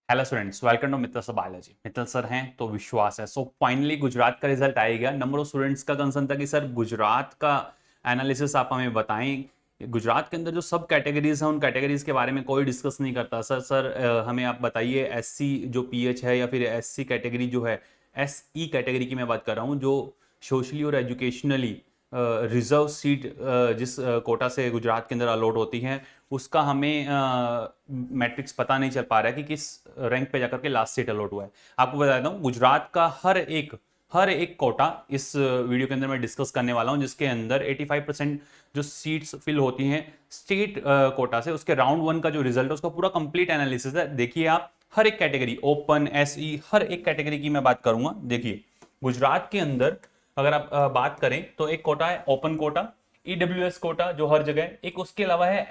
Hello students, welcome to Mittal sir biology. Mittal sir हैं तो विश्वास है। सो फाइनली गुजरात का रिजल्ट आ गया। नंबर ऑफ स्टूडेंट्स का कंसर्न था कि सर गुजरात का एनालिसिस आप हमें बताएं। गुजरात के अंदर जो सब कैटेगरीज हैं उन कैटेगरीज के बारे में कोई डिस्कस नहीं करता। सर हमें आप बताइए एससी जो पीएच है या फिर एससी कैटेगरी जो है, एसई कैटेगरी की मैं बात कर रहा हूँ, जो सोशली और एजुकेशनली रिजर्व सीट जिस कोटा से गुजरात के अंदर अलॉट होती है उसका हमें मैट्रिक्स पता नहीं चल पा रहा है कि किस रैंक पे जाकर के लास्ट सीट अलॉट हुआ है। आपको बता देता हूँ, गुजरात का हर एक कोटा इस वीडियो के अंदर मैं डिस्कस करने वाला हूँ, जिसके अंदर 85% जो सीट्स फिल होती हैं स्टेट कोटा से, उसके राउंड वन का जो रिजल्ट है उसका पूरा कंप्लीट एनालिसिस है। देखिए आप, हर एक कैटेगरी, ओपन, एसई, हर एक कैटेगरी की मैं बात करूंगा। देखिए गुजरात के अंदर अगर आप बात करें तो एक कोटा है ओपन कोटा, ईडब्ल्यूएस कोटा जो हर जगह है, एक उसके अलावा है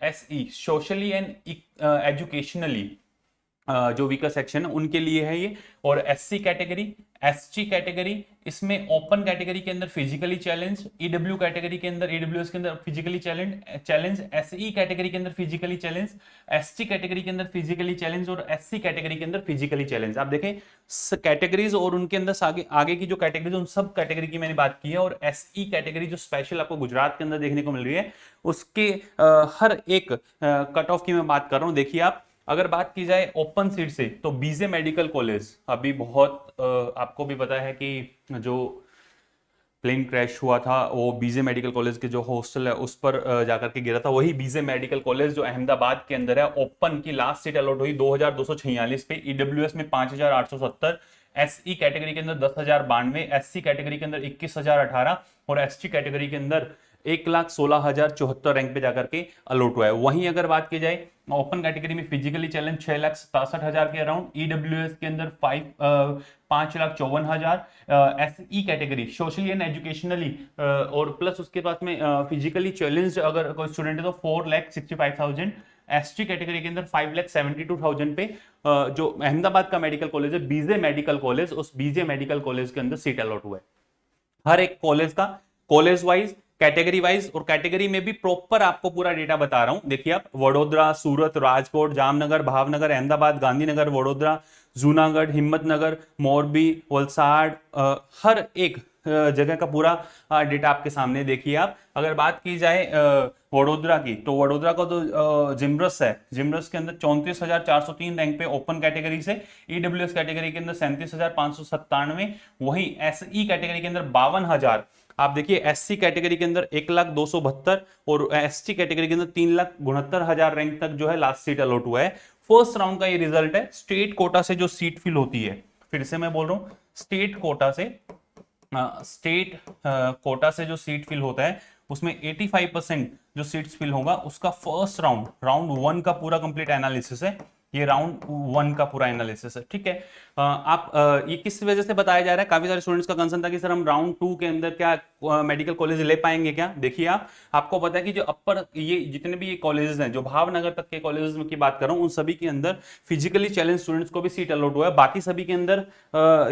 एसई, सोशली एंड एजुकेशनली जो वीकर सेक्शन है उनके लिए है ये। और एससी कैटेगरी, एसटी कैटेगरी, इसमें ओपन कैटेगरी के अंदर फिजिकली चैलेंज, ईडब्ल्यू कैटेगरी के अंदर, ईडब्ल्यूएस के अंदर फिजिकली चैलेंज, एसई कैटेगरी के अंदर फिजिकली चैलेंज, एसटी कैटेगरी के अंदर फिजिकली चैलेंज और एससी कैटेगरी के अंदर फिजिकली चैलेंज। आप देखें कैटेगरीज और उनके अंदर आगे आगे की जो कैटेगरीज उन सब कैटेगरी की मैंने बात की है। और एसई कैटेगरी जो स्पेशल आपको गुजरात के अंदर देखने को मिल रही है उसके हर एक कट ऑफ की मैं बात कर रहा हूं। देखिए आप, अगर बात की जाए ओपन सीट से तो बीजे मेडिकल कॉलेज अभी बहुत आपको भी पता है कि जो प्लेन क्रैश हुआ था वो बीजे मेडिकल कॉलेज के जो हॉस्टल है उस पर जाकर के गिरा था। वही बीजे मेडिकल कॉलेज जो अहमदाबाद के अंदर है, ओपन की लास्ट सीट अलॉट हुई 2246 पे, ईडब्ल्यूएस में 5870, एसई कैटेगरी के अंदर 10,092, एससी कैटेगरी के अंदर 21,018 और एसटी कैटेगरी के अंदर 1,16,074 रैंक पे जाकर के अलॉट हुआ है। वहीं अगर बात की जाए ओपन कैटेगरी में फिजिकली चैलेंज 6,67,000 के अराउंड, ईडब्ल्यूएस के अंदर 5,54,000, SE category socially and educationally और प्लस उसके बाद में फिजिकली चैलेंज अगर कोई स्टूडेंट है तो 4,65,000, एसटी कैटेगरी के अंदर 5,72,000 पे जो अहमदाबाद का मेडिकल कॉलेज है बीजे मेडिकल कॉलेज, उस बीजे मेडिकल कॉलेज के अंदर सीट अलॉट हुआ है। हर एक कॉलेज का कॉलेज वाइज, कैटेगरी वाइज, और कैटेगरी में भी प्रॉपर आपको पूरा डेटा बता रहा हूं। देखिए आप, वडोदरा, सूरत, राजकोट, जामनगर, भावनगर, अहमदाबाद, गांधीनगर, वडोदरा, जूनागढ़, हिम्मतनगर, मोरबी, वलसाड़, हर एक जगह का पूरा डेटा आपके सामने। देखिए आप, अगर बात की जाए वडोदरा की तो वडोदरा का तो जिमरस है, जिमरस के अंदर 34,403 रैंक पे ओपन कैटेगरी से, ईडब्ल्यूएस कैटेगरी के अंदर 37,597, वहीं एसई कैटेगरी के अंदर 52,000। आप देखिए एससी कैटेगरी के अंदर 1,02,72 और एसटी कैटेगरी के अंदर 3,69,000 रैंक तक जो है लास्ट सीट अलॉट हुआ है। फर्स्ट राउंड का ये रिजल्ट है। स्टेट कोटा से जो सीट फिल होती है, फिर से मैं बोल रहा हूं, स्टेट कोटा से जो सीट फिल होता है उसमें 85% जो सीट्स फिल होगा उसका फर्स्ट राउंड वन का पूरा कंप्लीट एनालिसिस है। ये राउंड वन का पूरा एनालिसिस है, ठीक है। ये किस वजह से बताया जा रहा है? काफी सारे स्टूडेंट्स का कंसर्न था कि सर हम राउंड टू के अंदर क्या मेडिकल कॉलेज ले पाएंगे क्या। देखिए आपको पता है कि जो अपर ये जितने भी ये कॉलेजेस हैं, जो भावनगर तक के कॉलेजेस की बात कर रहा हूं, उन सभी के अंदर फिजिकली चैलेंज स्टूडेंट्स को भी सीट अलॉट हुआ है। बाकी सभी के अंदर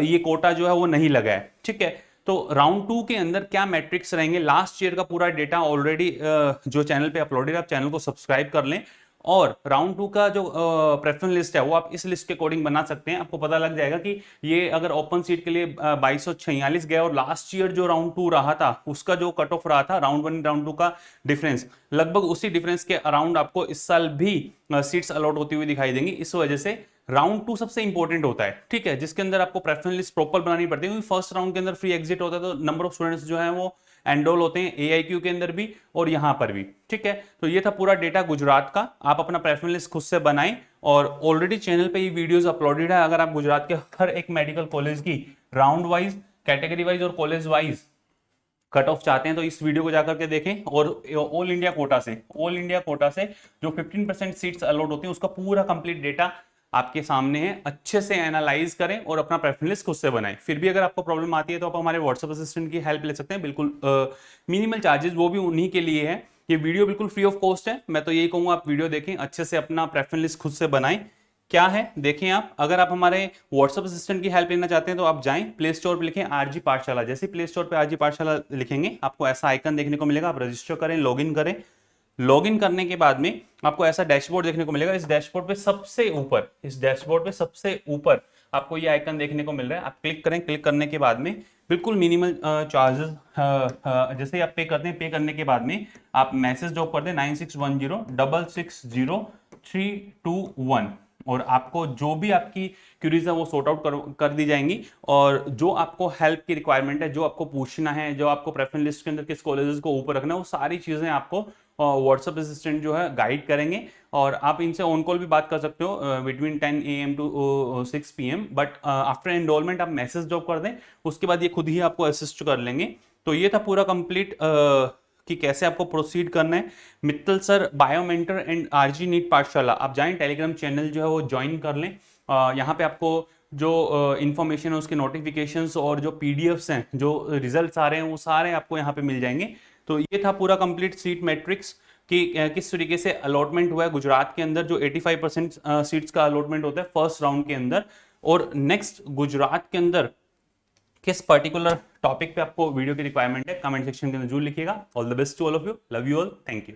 ये कोटा जो है वो नहीं लगा है, ठीक है। तो राउंड टू के अंदर क्या मैट्रिक्स रहेंगे, लास्ट ईयर का पूरा डेटा ऑलरेडी जो चैनल पे अपलोडेड है, आप चैनल को सब्सक्राइब कर लें। और राउंड टू का जो प्रेफरेंस लिस्ट है वो आप इस लिस्ट के अकॉर्डिंग बना सकते हैं। आपको पता लग जाएगा कि ये अगर ओपन सीट के लिए 2246 गया और लास्ट ईयर जो राउंड टू रहा था उसका जो कट ऑफ रहा था, राउंड वन राउंड टू का डिफरेंस, लगभग उसी डिफरेंस के अराउंड आपको इस साल भी सीट्स अलॉट होती हुई दिखाई देंगी। इस वजह से राउंड टू सबसे इंपॉर्टेंट होता है, ठीक है, जिसके अंदर आपको प्रेफरेंस लिस्ट प्रॉपर बनानी पड़ती है, क्योंकि फर्स्ट राउंड के अंदर फ्री एग्जिट होता है तो नंबर ऑफ स्टूडेंट्स जो है वो एनरोल होते हैं एआईक्यू के अंदर भी और यहां पर भी, ठीक है। तो ये था पूरा डेटा गुजरात का। आप अपना प्रेफरेंस लिस्ट खुद से बनाएं और ऑलरेडी चैनल पे ये वीडियोस अपलोडेड है। अगर आप गुजरात के हर एक मेडिकल कॉलेज की राउंड वाइज, कैटेगरी वाइज और कॉलेज वाइज कट ऑफ चाहते हैं तो इस वीडियो को जाकर के देखें। और ऑल इंडिया कोटा से जो 15% सीट्स अलॉट होती हैं उसका पूरा कंप्लीट डेटा आपके सामने है। अच्छे से एनालाइज करें और अपना प्रेफरेंस लिस्ट खुद से बनाएं। फिर भी अगर आपको प्रॉब्लम आती है तो आप हमारे व्हाट्सएप असिस्टेंट की हेल्प ले सकते हैं, बिल्कुल मिनिमल चार्जेस, वो भी उन्हीं के लिए है। ये वीडियो बिल्कुल फ्री ऑफ कॉस्ट है। मैं तो यही कहूंगा आप वीडियो देखें, अच्छे से अपना प्रेफरेंस लिस्ट खुद से बनाएं। क्या है देखें आप, अगर आप हमारे व्हाट्सएप असिस्टेंट की हेल्प लेना चाहते हैं तो आप जाएं प्ले स्टोर पर, लिखें आरजी पाठशाला। जैसे प्ले स्टोर पर आरजी पाठशाला लिखेंगे आपको ऐसा आइकन देखने को मिलेगा। आप रजिस्टर करें, लॉगिन करें, लॉगिन करने के बाद में आपको ऐसा डैशबोर्ड देखने को मिलेगा। इस डैशबोर्ड पे सबसे ऊपर आपको ये आइकन देखने को मिल रहा है। आप क्लिक करें, क्लिक करने के बाद में बिल्कुल मिनिमल चार्जेस जैसे ही आप पे करते हैं, पे करने के बाद में आप मैसेज ड्रॉप कर दें 9610660321 और आपको जो भी आपकी क्यूरीज है वो सॉर्ट आउट कर दी जाएंगी। और जो आपको हेल्प की रिक्वायरमेंट है, जो आपको पूछना है, जो आपको प्रेफरेंस लिस्ट के अंदर किस कॉलेजेस को ऊपर रखना है, वो सारी चीजें आपको व्हाट्सएप असिस्टेंट जो है गाइड करेंगे। और आप इनसे ऑन कॉल भी बात कर सकते हो between 10 AM to 6 PM, but after enrolment आप मैसेज ड्रॉप कर दें, उसके बाद ये खुद ही आपको असिस्ट कर लेंगे। तो ये था पूरा कंप्लीट कि कैसे आपको प्रोसीड करना है। Mittal sir biomentor and RG NEET Pathshala, आप जाएं टेलीग्राम चैनल जो है वो ज्वाइन कर लें। यहाँ पे आपको जो इन्फॉर्मेशन है उसके नोटिफिकेशंस और जो पीडीएफ्स हैं, जो रिजल्ट्स आ रहे हैं, वो सारे आपको यहाँ पे मिल जाएंगे। तो ये था पूरा कंप्लीट सीट मैट्रिक्स कि किस तरीके से अलॉटमेंट हुआ है गुजरात के अंदर। जो 85% सीट्स का अलॉटमेंट होता है फर्स्ट राउंड के अंदर, और नेक्स्ट गुजरात के अंदर किस पर्टिकुलर टॉपिक पे आपको वीडियो की रिक्वायरमेंट है, कमेंट सेक्शन के अंदर जरूर लिखिएगा। All the best to all of you, love you all, thank you.